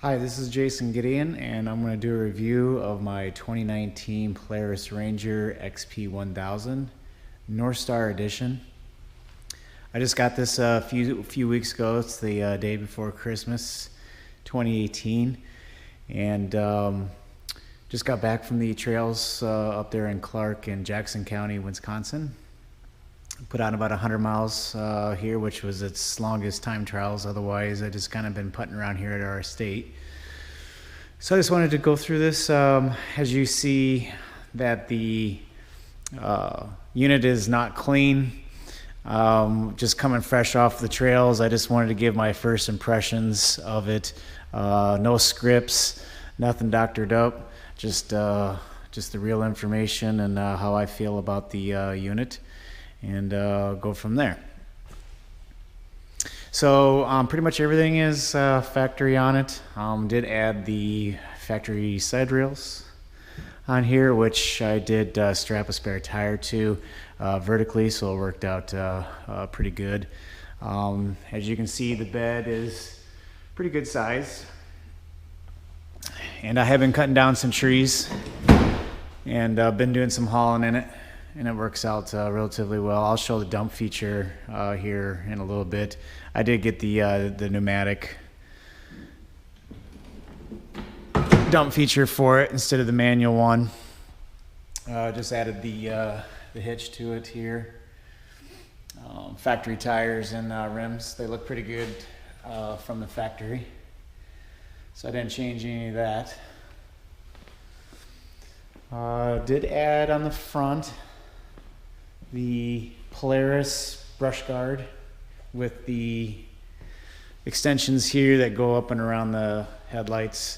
Hi, this is Jason Gideon, and I'm going to do a review of my 2019 Polaris Ranger XP1000 North Star Edition. I just got this a few weeks ago. It's the day before Christmas, 2018, and just got back from the trails up there in Clark and Jackson County, Wisconsin. Put on about 100 miles here, which was its longest time trials. Otherwise, I just kind of been putting around here at our estate. So I just wanted to go through this. As you see that the unit is not clean, just coming fresh off the trails. I just wanted to give my first impressions of it. No scripts, nothing doctored up, just the real information and how I feel about the unit, and go from there. So pretty much everything is factory on it. Did add the factory side rails on here, which I did strap a spare tire to vertically, so it worked out pretty good. As you can see, the bed is pretty good size, and I have been cutting down some trees and been doing some hauling in it, and it works out relatively well. I'll show the dump feature here in a little bit. I did get the pneumatic dump feature for it instead of the manual one. Just added the hitch to it here. Factory tires and rims, they look pretty good from the factory, so I didn't change any of that. Did add on the front the Polaris brush guard with the extensions here that go up and around the headlights.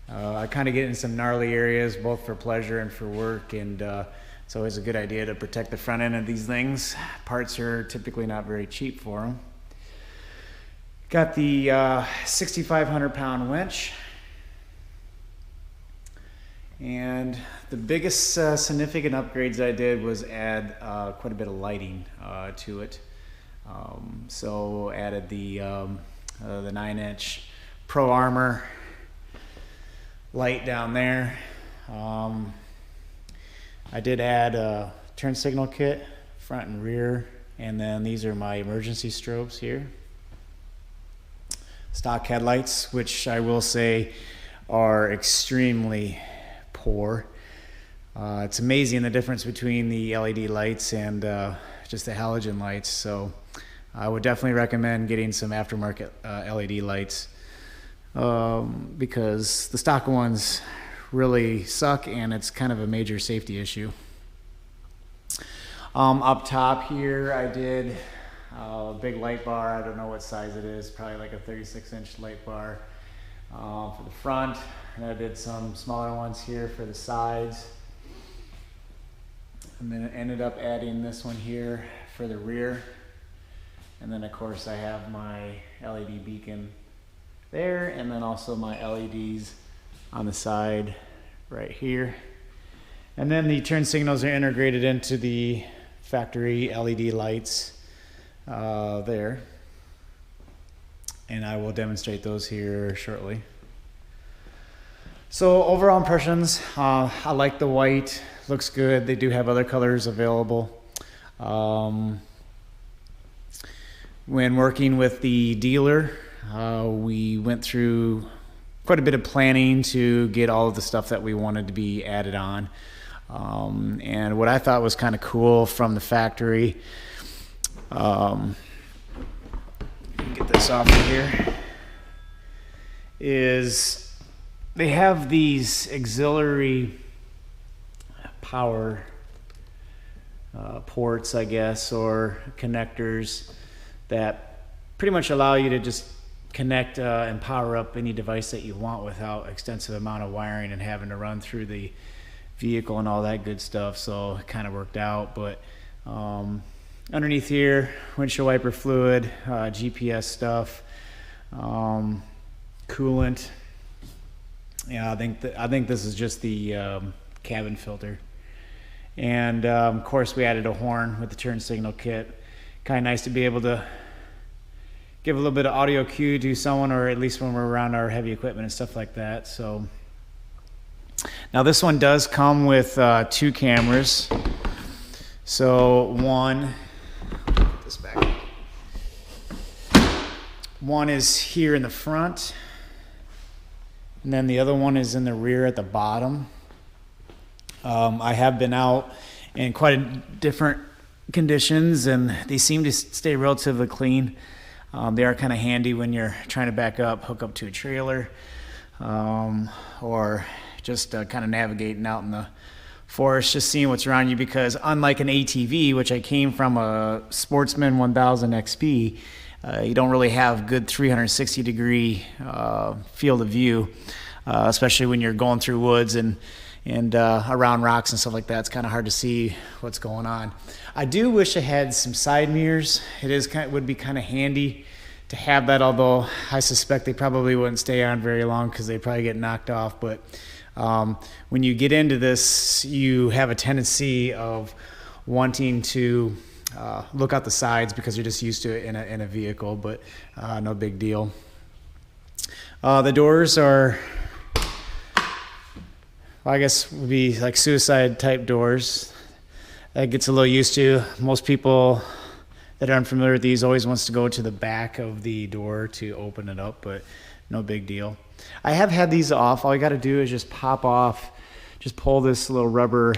I kind of get in some gnarly areas, both for pleasure and for work, and it's always a good idea to protect the front end of these things. Parts are typically not very cheap for them. Got the 6,500 pound winch, and the biggest significant upgrades I did was add quite a bit of lighting to it. So added the 9-inch Pro Armor light down there. I did add a turn signal kit, front and rear, and then these are my emergency strobes here. Stock headlights, which I will say are extremely poor. It's amazing the difference between the LED lights and just the halogen lights, so I would definitely recommend getting some aftermarket LED lights, because the stock ones really suck and it's kind of a major safety issue. Up top here I did a big light bar. I don't know what size it is, probably like a 36-inch light bar for the front, and I did some smaller ones here for the sides, and then I ended up adding this one here for the rear. And then of course I have my LED beacon there, and then also my LEDs on the side right here. And then the turn signals are integrated into the factory LED lights there. And I will demonstrate those here shortly. So overall impressions, I like the white, looks good. They do have other colors available. When working with the dealer, we went through quite a bit of planning to get all of the stuff that we wanted to be added on. And what I thought was kind of cool from the factory, get this off of here, is they have these auxiliary power ports, I guess, or connectors that pretty much allow you to just connect and power up any device that you want without extensive amount of wiring and having to run through the vehicle and all that good stuff. So it kind of worked out. But underneath here, windshield wiper fluid, GPS stuff, coolant. Yeah, I think this is just the cabin filter. And of course we added a horn with the turn signal kit. Kind of nice to be able to give a little bit of audio cue to someone, or at least when we're around our heavy equipment and stuff like that. So now this one does come with 2 cameras. So one, put this back. One is here in the front, and then the other one is in the rear at the bottom. I have been out in quite different conditions, and they seem to stay relatively clean. They are kind of handy when you're trying to back up, hook up to a trailer, or just kind of navigating out in the forest, just seeing what's around you, because unlike an ATV, which I came from a Sportsman 1000 XP, you don't really have good 360 degree field of view, especially when you're going through woods and around rocks and stuff like that. It's kind of hard to see what's going on. I do wish I had some side mirrors. Would be kind of handy to have that, although I suspect they probably wouldn't stay on very long because they probably get knocked off. But when you get into this, you have a tendency of wanting to look out the sides because you're just used to it in a vehicle, but no big deal. The doors are, I guess, would be like suicide type doors. That gets a little used to. Most people that are unfamiliar with these always wants to go to the back of the door to open it up, but no big deal. I have had these off. All you got to do is just pop off, just pull this little rubber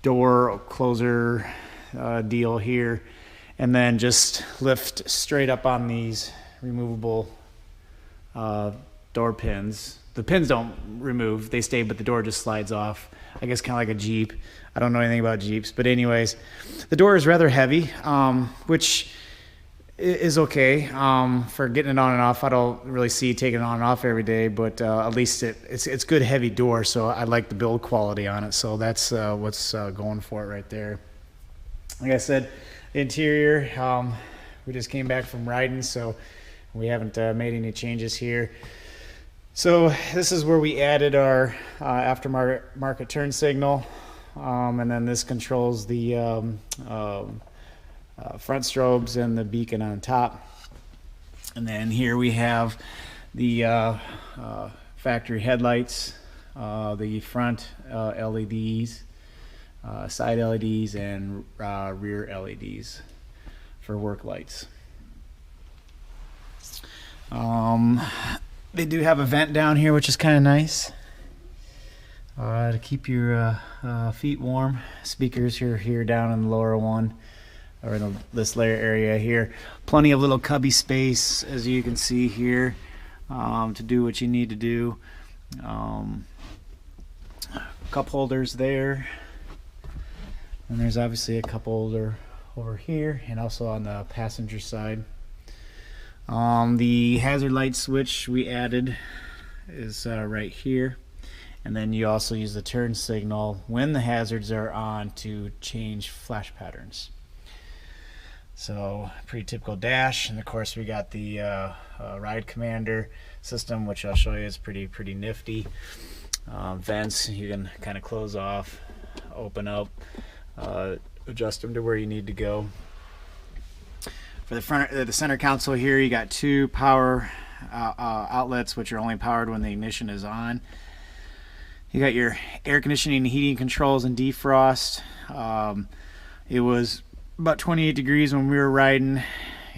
door closer deal here, and then just lift straight up on these removable door pins. The pins don't remove, they stay, but the door just slides off. I guess kind of like a Jeep. I don't know anything about Jeeps, but anyways, the door is rather heavy, which is okay for getting it on and off. I don't really see taking it on and off every day, but at least it's good heavy door, so I like the build quality on it. So that's what's going for it right there. Like I said, the interior, we just came back from riding, so we haven't made any changes here. So this is where we added our aftermarket turn signal, and then this controls the front strobes and the beacon on top. And then here we have the factory headlights, the front LEDs, side LEDs, and rear LEDs for work lights. They do have a vent down here, which is kind of nice to keep your feet warm. Speakers are here down in the lower one, or in this layer area here. Plenty of little cubby space, as you can see here, to do what you need to do. Cup holders there, and there's obviously a cup holder over here, and also on the passenger side. The hazard light switch we added is right here, and then you also use the turn signal when the hazards are on to change flash patterns. So pretty typical dash, and of course we got the ride commander system, which I'll show you is pretty nifty. Vents you can kind of close off, open up, adjust them to where you need to go. For the center console here, you got 2 power outlets, which are only powered when the ignition is on. You got your air conditioning, heating controls, and defrost. It was about 28 degrees when we were riding,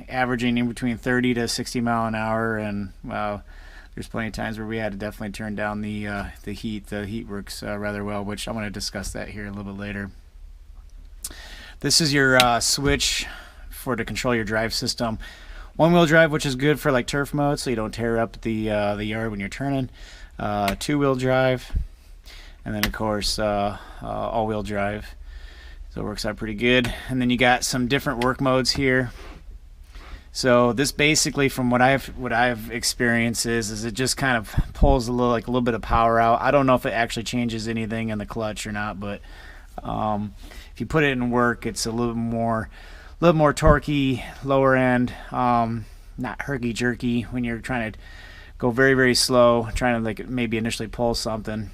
averaging in between 30 to 60 mile an hour, and there's plenty of times where we had to definitely turn down the heat. The heat works rather well, which I'm going to discuss that here a little bit later. This is your switch to control your drive system. One-wheel drive, which is good for like turf mode, so you don't tear up the yard when you're turning. 2-wheel drive, and then of course all-wheel drive. So it works out pretty good. And then you got some different work modes here. So this basically, from what I've experienced, is it just kind of pulls a little bit of power out. I don't know if it actually changes anything in the clutch or not, but if you put it in work, it's a little more torquey, lower end, not herky-jerky when you're trying to go very slow, trying to like maybe initially pull something,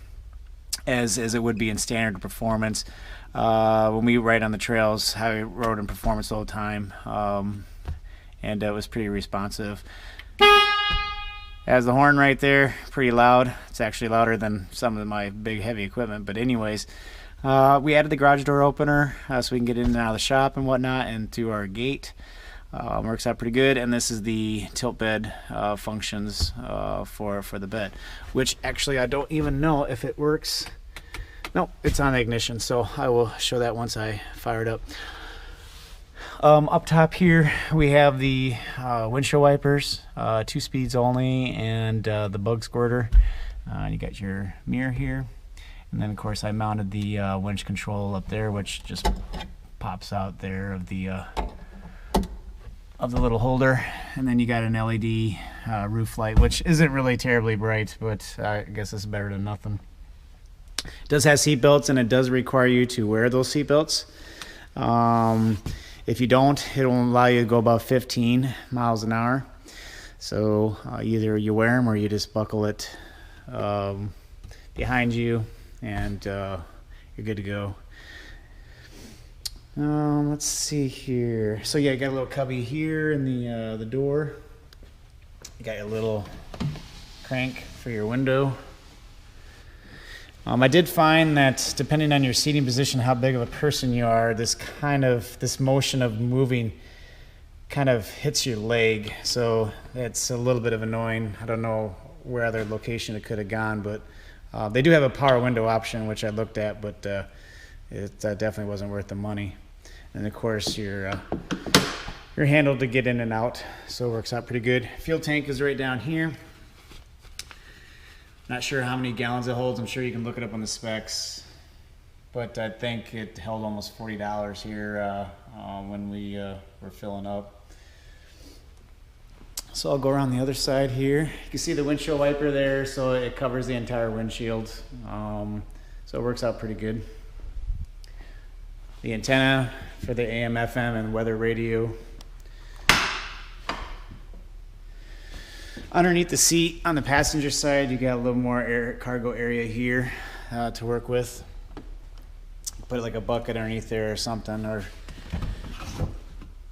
as it would be in standard performance. When we ride on the trails, how we rode in performance all the time, and it was pretty responsive. Has the horn right there, pretty loud. It's actually louder than some of my big heavy equipment, but anyways, we added the garage door opener so we can get in and out of the shop and whatnot, and through our gate. Works out pretty good. And this is the tilt bed functions for the bed, which actually I don't even know if it works. Nope, it's on the ignition, so I will show that once I fire it up. Up top here we have the windshield wipers, 2 speeds only, and the bug squirter. You got your mirror here, and then of course I mounted the winch control up there, which just pops out there of the little holder. And then you got an LED roof light, which isn't really terribly bright, but I guess it's better than nothing. It does have seat belts, and it does require you to wear those seat belts. If you don't, it will allow you to go about 15 miles an hour. So either you wear them or you just buckle it behind you, and you're good to go. Let's see here. So yeah, you got a little cubby here in the door. You got your little crank for your window. I did find that depending on your seating position, how big of a person you are, this motion of moving kind of hits your leg. So it's a little bit of annoying. I don't know where other location it could have gone, but they do have a power window option, which I looked at, but it definitely wasn't worth the money. And of course your handle to get in and out, so it works out pretty good. Fuel tank is right down here. Not sure how many gallons it holds. I'm sure you can look it up on the specs, but I think it held almost $40 here when we were filling up. So I'll go around the other side here. You can see the windshield wiper there, so it covers the entire windshield. So it works out pretty good. The antenna for the AM, FM, and weather radio. Underneath the seat on the passenger side, you got a little more cargo area here to work with. Put like a bucket underneath there or something, or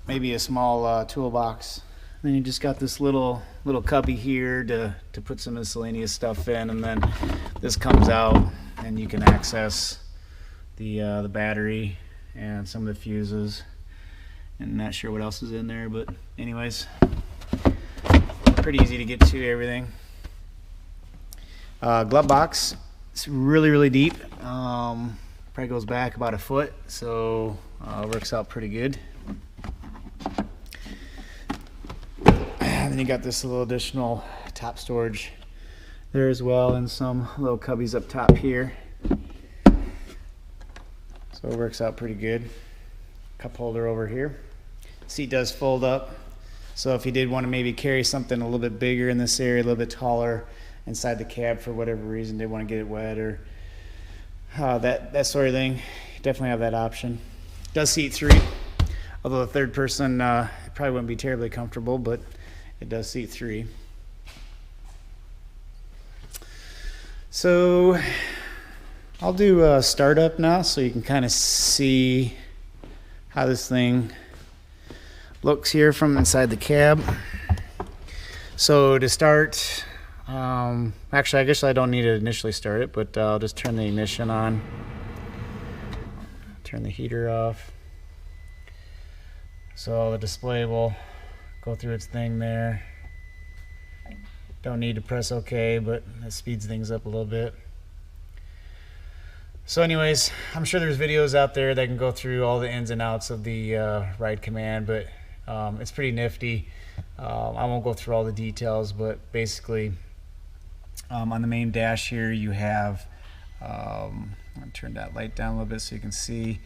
maybe a small toolbox. Then you just got this little cubby here to put some miscellaneous stuff in, and then this comes out and you can access the battery and some of the fuses. And not sure what else is in there, but anyways, pretty easy to get to everything. Glove box, it's really deep. Probably goes back about a foot, so it works out pretty good. And then you got this little additional top storage there as well, and some little cubbies up top here. So it works out pretty good. Cup holder over here. Seat does fold up, so if you did want to maybe carry something a little bit bigger in this area, a little bit taller inside the cab for whatever reason, didn't want to get it wet or that sort of thing, you definitely have that option. It does seat 3, although the third person probably wouldn't be terribly comfortable, but it does seat 3. So I'll do a startup now so you can kind of see how this thing looks here from inside the cab. So to start, actually I guess I don't need to initially start it, but I'll just turn the ignition on, turn the heater off. So the display will go through its thing there. Don't need to press OK, but that speeds things up a little bit. So anyways, I'm sure there's videos out there that can go through all the ins and outs of the ride command, but it's pretty nifty. I won't go through all the details, but basically on the main dash here you have, I'll turn that light down a little bit so you can see.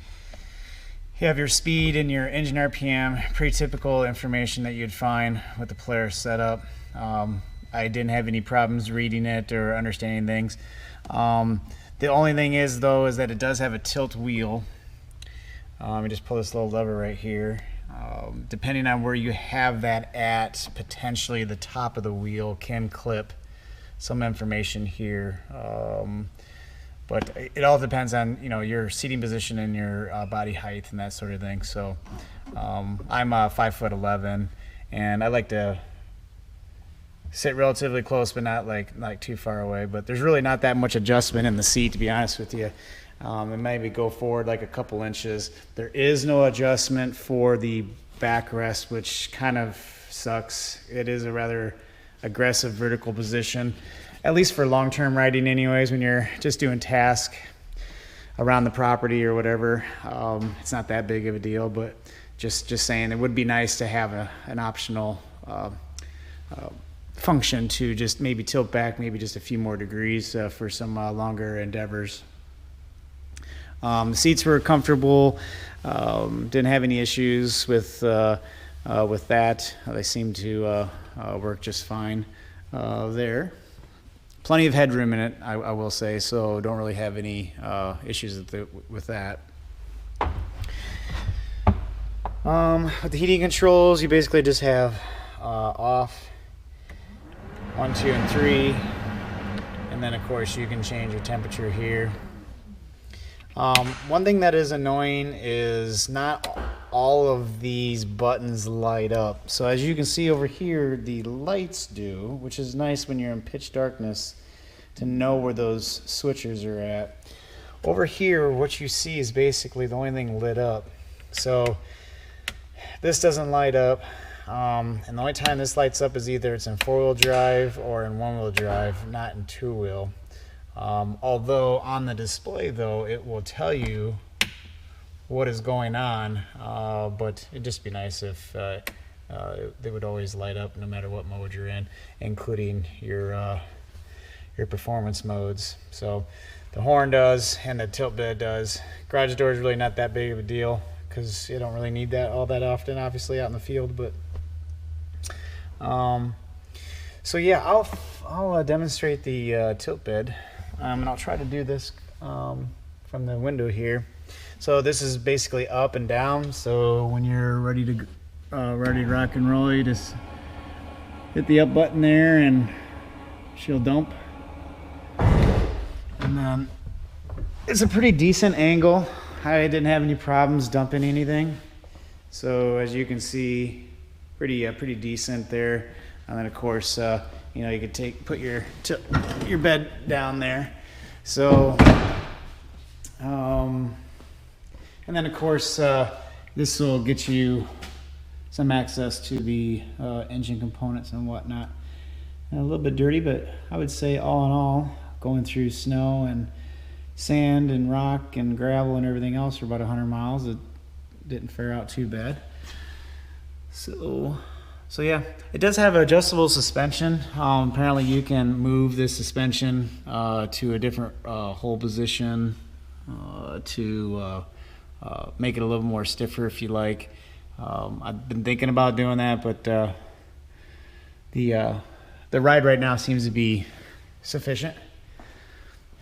You have your speed and your engine RPM, pretty typical information that you'd find with the Polaris setup. I didn't have any problems reading it or understanding things. The only thing is though is that it does have a tilt wheel. You just pull this little lever right here. Depending on where you have that at, potentially the top of the wheel can clip some information here. But it all depends on your seating position and your body height and that sort of thing. So I'm 5'11", and I like to sit relatively close, but not like too far away. But there's really not that much adjustment in the seat, to be honest with you. And maybe go forward like a couple inches. There is no adjustment for the backrest, which kind of sucks. It is a rather aggressive vertical position, at least for long-term riding anyways, when you're just doing tasks around the property or whatever. It's not that big of a deal, but just saying, it would be nice to have an optional function to just maybe tilt back maybe just a few more degrees for some longer endeavors. The seats were comfortable. Didn't have any issues with that. They seemed to work just fine there. Plenty of headroom in it, I will say, so don't really have any issues with that. With the heating controls, you basically just have off, 1, 2, and 3, and then of course you can change your temperature here. One thing that is annoying is not all of these buttons light up. So as you can see over here, the lights do, which is nice when you're in pitch darkness to know where those switchers are at. Over here, what you see is basically the only thing lit up. So this doesn't light up, and the only time this lights up is either it's in 4-wheel drive or in 1-wheel drive, not in 2-wheel. Although on the display though, it will tell you what is going on, but it'd just be nice if they would always light up no matter what mode you're in, including your performance modes. So the horn does and the tilt bed does. Garage door is really not that big of a deal because you don't really need that all that often, obviously, out in the field. But so yeah, I'll demonstrate the tilt bed. And I'll try to do this from the window here. So this is basically up and down. So when you're ready to rock and roll, you just hit the up button there and she'll dump. And then it's a pretty decent angle. I didn't have any problems dumping anything. So as you can see, pretty decent there. And then of course, you know, you could put your bed down there. So, and then of course, this will get you some access to the engine components and whatnot. And a little bit dirty, but I would say all in all, going through snow and sand and rock and gravel and everything else for about 100 miles, it didn't fare out too bad. So yeah, it does have adjustable suspension. Apparently you can move this suspension to a different hold position to make it a little more stiffer if you like. I've been thinking about doing that, but the ride right now seems to be sufficient,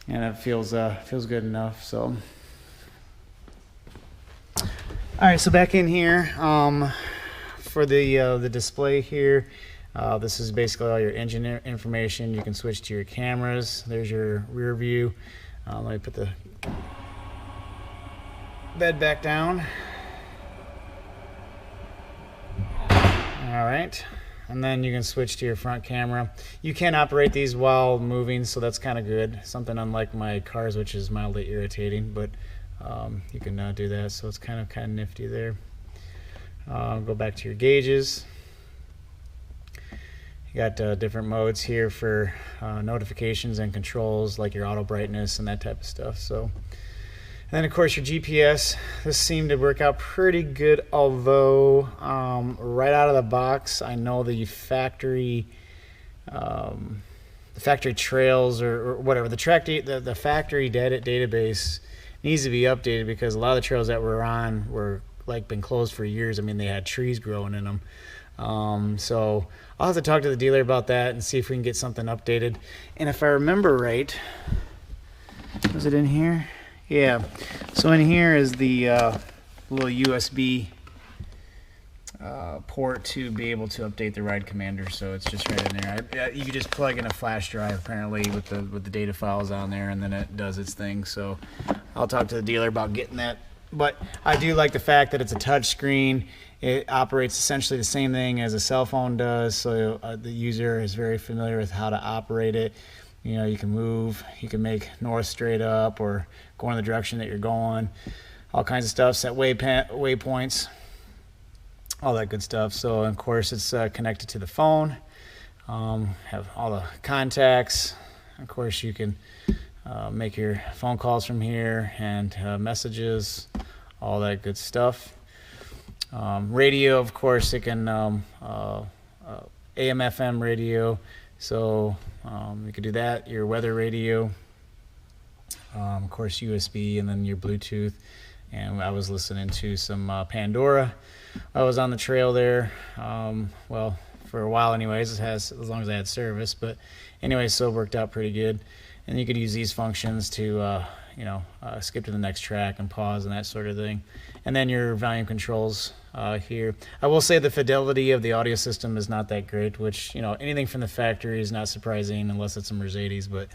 and it feels good enough. So, all right, so back in here. For the display here, this is basically all your engine information. You can switch to your cameras. There's your rear view. Let me put the bed back down. All right, and then you can switch to your front camera. You can operate these while moving, so that's kind of good. Something unlike my cars, which is mildly irritating, but you can do that, so it's kind of nifty there. Go back to your gauges. You got different modes here for notifications and controls, like your auto brightness and that type of stuff. So, and then of course your GPS. This seemed to work out pretty good, although right out of the box, I know the factory trails or whatever the factory database needs to be updated, because a lot of the trails that we're on were been closed for years. I mean, they had trees growing in them. So I'll have to talk to the dealer about that and see if we can get something updated. And if I remember right, was it in here? Yeah. So in here is the little USB port to be able to update the ride commander. So it's just right in there. You can just plug in a flash drive apparently with the data files on there, and then it does its thing. So I'll talk to the dealer about getting that But I do like the fact that it's a touch screen. It operates essentially the same thing as a cell phone does, so the user is very familiar with how to operate it. You know, you can move, you can make north straight up or go in the direction that you're going, all kinds of stuff, set waypoints, all that good stuff. So of course it's connected to the phone, have all the contacts. Of course you can make your phone calls from here and messages, all that good stuff. Radio, of course, it can AM FM radio, so you could do that. Your weather radio, of course USB, and then your Bluetooth. And I was listening to some Pandora. I was on the trail there, well, for a while anyways, as long as I had service, but anyway, so it worked out pretty good. And you could use these functions to skip to the next track and pause and that sort of thing. And then your volume controls here. I will say the fidelity of the audio system is not that great, which, you know, anything from the factory is not surprising unless it's a Mercedes, but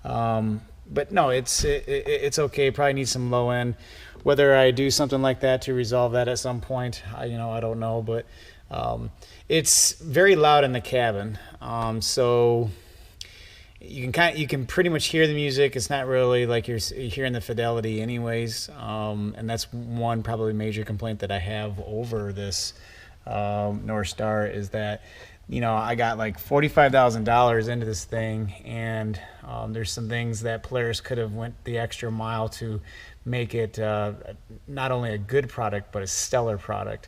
no, it's okay. Probably need some low end. Whether I do something like that to resolve that at some point, I don't know, but it's very loud in the cabin. So you can pretty much hear the music. It's not really like you're hearing the fidelity anyways, and that's one probably major complaint that I have over this North Star is that, you know, I got like $45,000 into this thing, and there's some things that Polaris could have went the extra mile to make it not only a good product but a stellar product.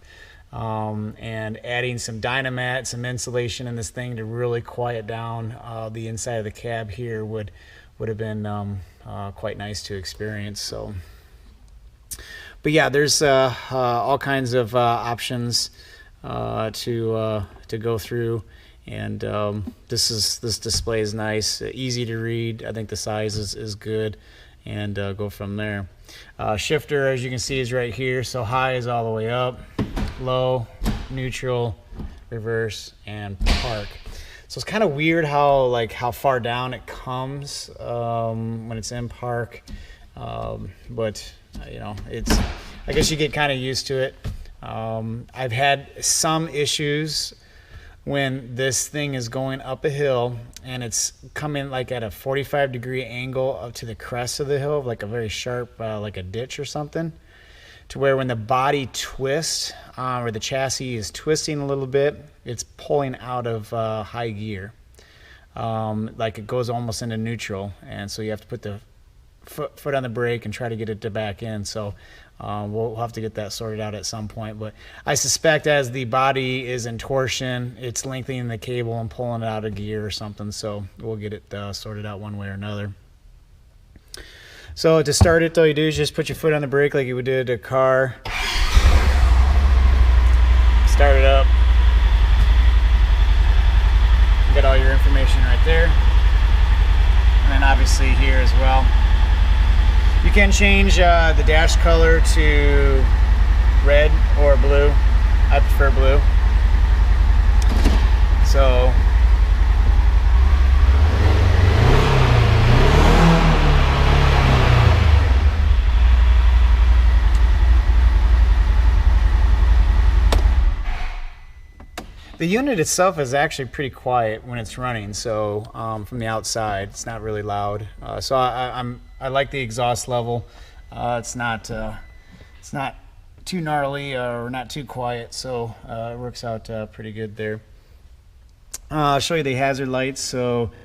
And adding some Dynamat, some insulation in this thing to really quiet down the inside of the cab here would have been quite nice to experience. So, but yeah, there's all kinds of options to go through, and this display is nice, easy to read. I think the size is good, and go from there. Shifter, as you can see, is right here. So high is all the way up, low, neutral, reverse, and park. So it's kind of weird how far down it comes when it's in park, but you know, I guess you get kind of used to it. I've had some issues when this thing is going up a hill and it's coming like at a 45-degree angle up to the crest of the hill, like a very sharp, like a ditch or something, to where when the body twists or the chassis is twisting a little bit, it's pulling out of high gear. Like it goes almost into neutral, and so you have to put the foot on the brake and try to get it to back in. So we'll have to get that sorted out at some point, but I suspect as the body is in torsion, it's lengthening the cable and pulling it out of gear or something, so we'll get it sorted out one way or another. So to start it, all you do is just put your foot on the brake like you would do a car, start it up, get all your information right there, and then obviously here as well. You can change the dash color to red or blue. I prefer blue. So the unit itself is actually pretty quiet when it's running. So from the outside, it's not really loud. So I like the exhaust level. It's not too gnarly or not too quiet, so it works out pretty good there. I'll show you the hazard lights. So